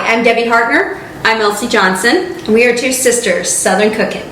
I'm Debbie Hartner. I'm Elsie Johnson. And we are two sisters, Southern Cooking.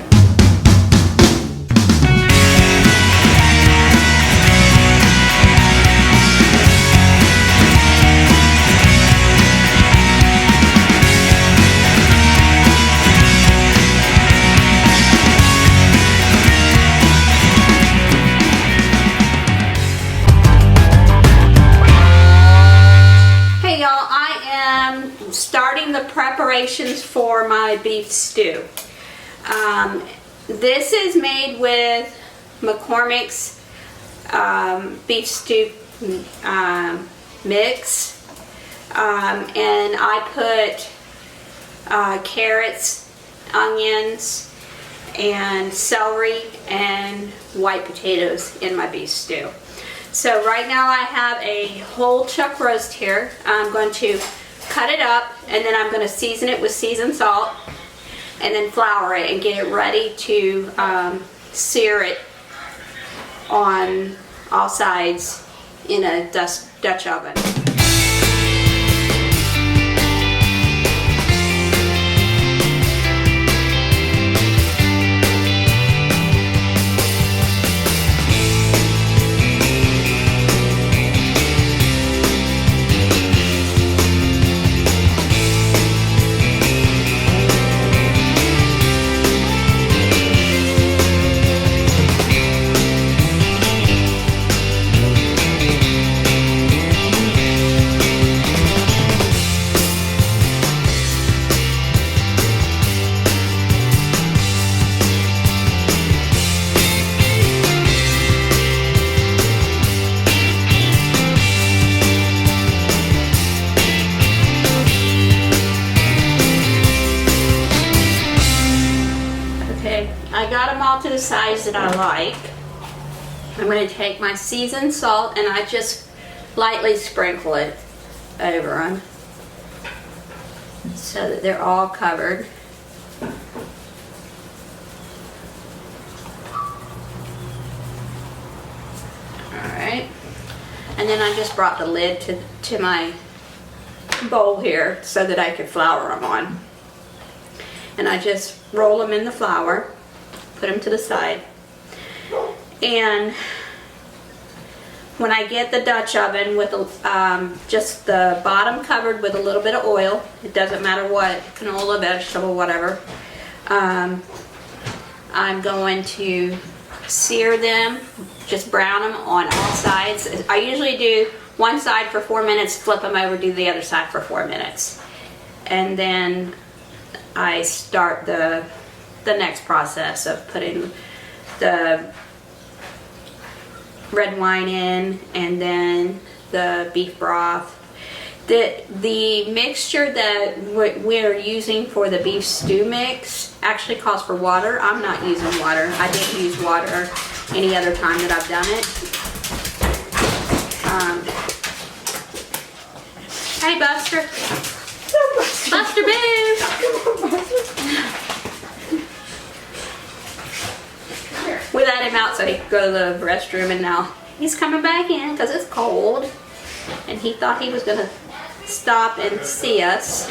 Starting the preparations for my beef stew. This is made with McCormicks beef stew mix, and I put carrots, onions, and celery and white potatoes in my beef stew. So right now I have a whole chuck roast here. I'm going to cut it up, and then I'm going to season it with seasoned salt and then flour it and get it ready to sear it on all sides in a Dutch oven. I got them all to the size that I like. I'm going to take my seasoned salt and I just lightly sprinkle it over them so that they're all covered. Alright, and then I just brought the lid to my bowl here so that I could flour them on. And I just roll them in the flour, put them to the side, and when I get the Dutch oven with just the bottom covered with a little bit of oil, it doesn't matter what, canola, vegetable, whatever, I'm going to sear them, just brown them on all sides. I usually do one side for 4 minutes, flip them over, do the other side for 4 minutes, and then I start the next process of putting the red wine in and then the beef broth. The mixture that we're using for the beef stew mix actually calls for water. I'm not using water. I didn't use water any other time that I've done it. Hey Buster. Buster Boo! We let him out so he could go to the restroom, and now he's coming back in because it's cold, and he thought he was going to stop and see us.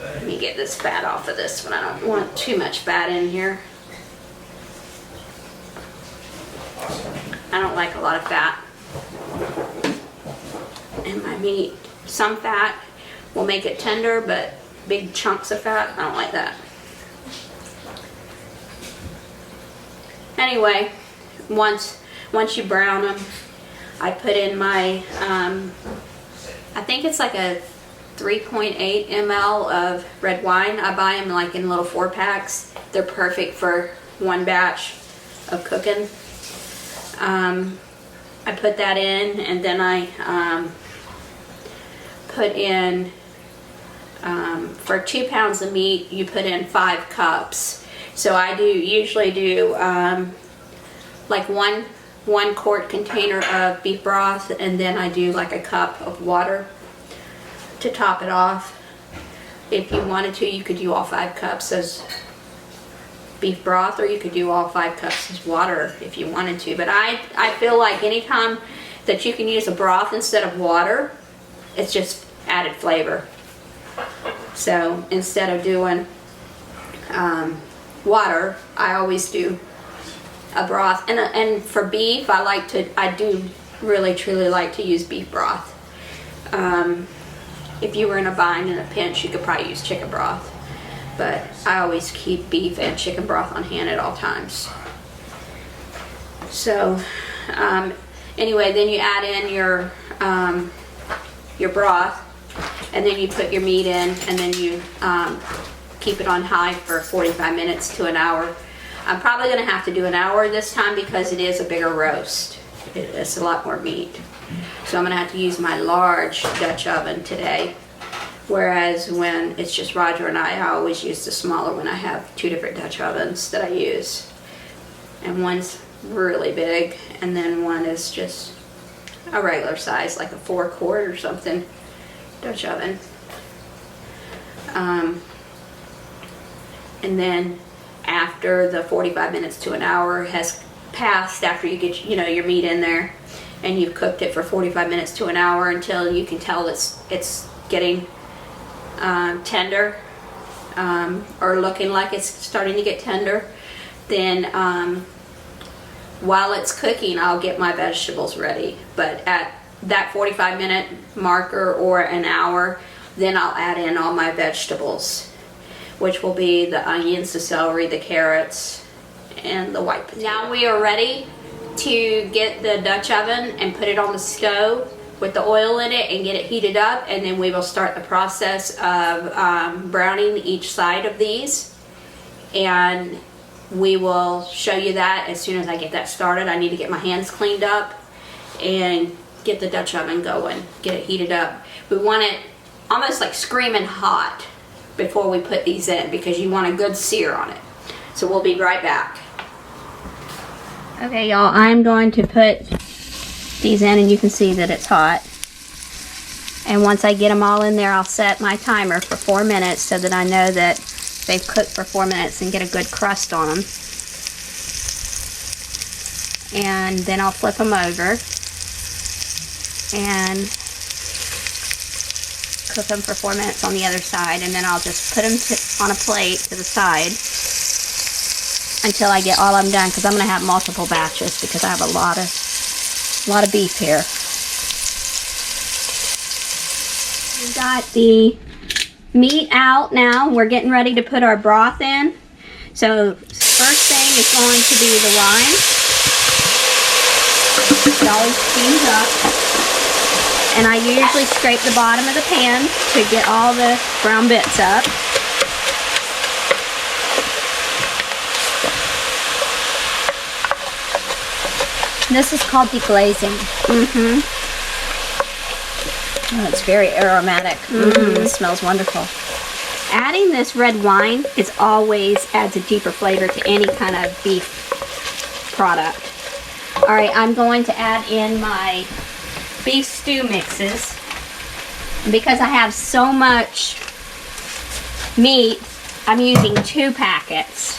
Let me get this fat off of this one. I don't want too much fat in here. I don't like a lot of fat in my meat. Some fat will make it tender, but big chunks of fat, I don't like that. Anyway, once you brown them, I put in my, I think it's like a 3.8 ml of red wine. I buy them like in little 4-packs. They're perfect for one batch of cooking. I put that in, and then I put in, for 2 pounds of meat, you put in 5 cups. So I usually do like one quart container of beef broth, and then I do like a cup of water to top it off. If you wanted to, you could do all 5 cups as beef broth, or you could do all 5 cups as water if you wanted to. But I feel like anytime that you can use a broth instead of water, It's just added flavor. So instead of doing water, I always do a broth. And for beef, I do really truly like to use beef broth. If you were in a bind in a pinch, you could probably use chicken broth. But I always keep beef and chicken broth on hand at all times. So anyway, then you add in your broth, and then you put your meat in, and then you keep it on high for 45 minutes to an hour. I'm probably going to have to do an hour this time because it is a bigger roast. It's a lot more meat. So I'm going to have to use my large Dutch oven today. Whereas when it's just Roger and I always use the smaller one. I have 2 different Dutch ovens that I use. And one's really big, and then one is just a regular size, like a 4-quart or something Dutch oven. And then after the 45 minutes to an hour has passed, after you get your meat in there, and you've cooked it for 45 minutes to an hour until you can tell it's getting tender, or looking like it's starting to get tender, then while it's cooking, I'll get my vegetables ready. But at that 45-minute marker or an hour, then I'll add in all my vegetables, which will be the onions, the celery, the carrots, and the white potato. Now we are ready to get the Dutch oven and put it on the stove with the oil in it and get it heated up, and then we will start the process of browning each side of these, and we will show you that as soon as I get that started. I need to get my hands cleaned up and get the Dutch oven going, get it heated up. We want it almost like screaming hot before we put these in, because you want a good sear on it. So we'll be right back. Okay, y'all, I'm going to put these in, and you can see that it's hot. And once I get them all in there, I'll set my timer for 4 minutes so that I know that they've cooked for 4 minutes and get a good crust on them. And then I'll flip them over and cook them for 4 minutes on the other side, and then I'll just put them on a plate to the side until I get all of them done, because I'm going to have multiple batches because I have a lot of beef here. We got the meat out now. We're getting ready to put our broth in. So first thing is going to be the wine. It always steams up. And I usually scrape the bottom of the pan to get all the brown bits up. This is called deglazing. Oh, it's very aromatic. It smells wonderful. Adding this red wine always adds a deeper flavor to any kind of beef product. Alright, I'm going to add in my beef stew mixes. Because I have so much meat, I'm using 2 packets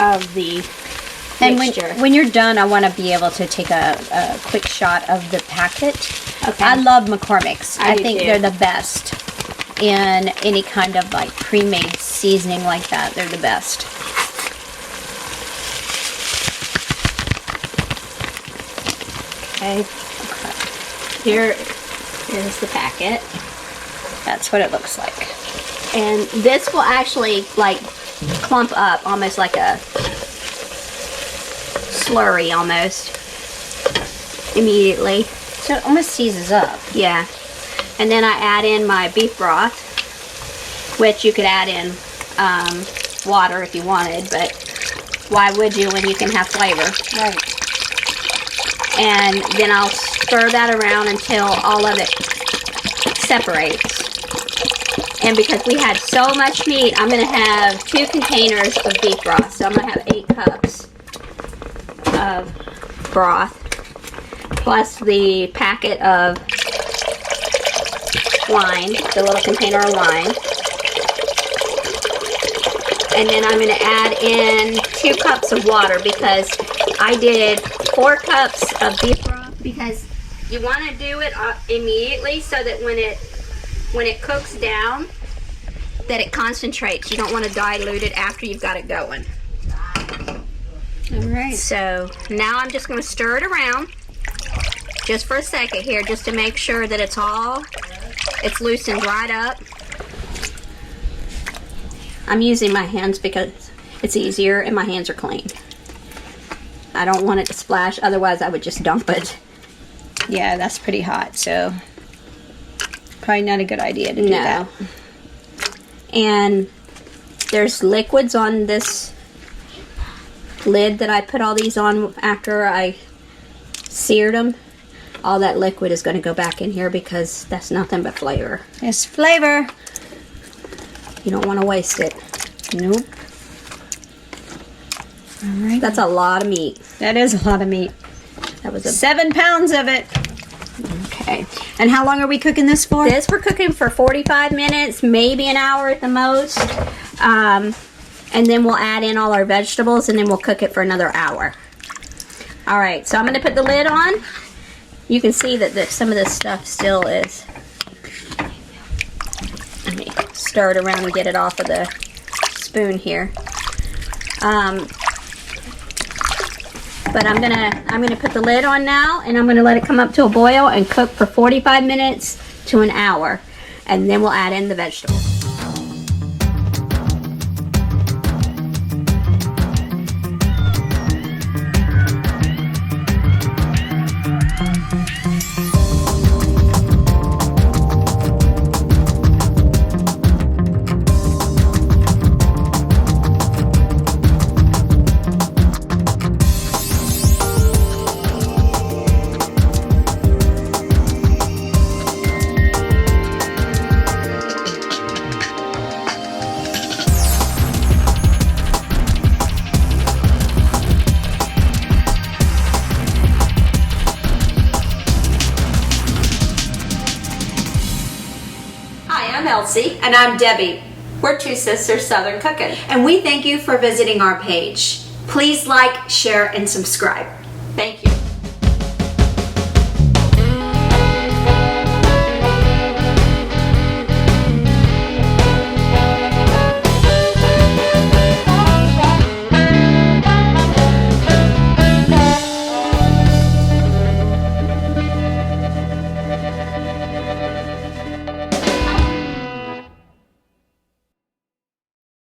of the mixture. And when you're done, I want to be able to take a quick shot of the packet. Okay. I love McCormicks. I think they're the best in any kind of like pre-made seasoning like that. They're the best. Okay. Here is the packet. That's what it looks like. And this will actually like clump up almost like a slurry almost immediately. So it almost seizes up. Yeah. And then I add in my beef broth, which you could add in water if you wanted, but why would you when you can have flavor? Right. And then I'll stir that around until all of it separates. And because we had so much meat, I'm going to have 2 containers of beef broth. So I'm going to have 8 cups of broth, plus the packet of wine, the little container of wine. And then I'm going to add in 2 cups of water, because I did 4 cups of beef broth, because You want to do it immediately so that when it cooks down, that it concentrates. You don't want to dilute it after you've got it going. All right. So now I'm just going to stir it around just for a second here, just to make sure that it's loosened right up. I'm using my hands because it's easier and my hands are clean. I don't want it to splash, otherwise I would just dump it. Yeah, that's pretty hot, so probably not a good idea to do that. And there's liquids on this lid that I put all these on after I seared them. All that liquid is going to go back in here because that's nothing but flavor. It's flavor. You don't want to waste it. Nope. All right. That's a lot of meat. That is a lot of meat. That was 7 pounds of it. Okay. And how long are we cooking this for? This we're cooking for 45 minutes, maybe an hour at the most. And then we'll add in all our vegetables and then we'll cook it for another hour. All right, so I'm going to put the lid on. You can see that some of this stuff still is. Let me stir it around and get it off of the spoon here. But I'm gonna put the lid on now, and I'm gonna let it come up to a boil and cook for 45 minutes to an hour, and then we'll add in the vegetables. I'm Elsie. And I'm Debbie, We're two sisters Southern cooking. and we thank you for visiting our page. Please like, share, and subscribe. Thank you.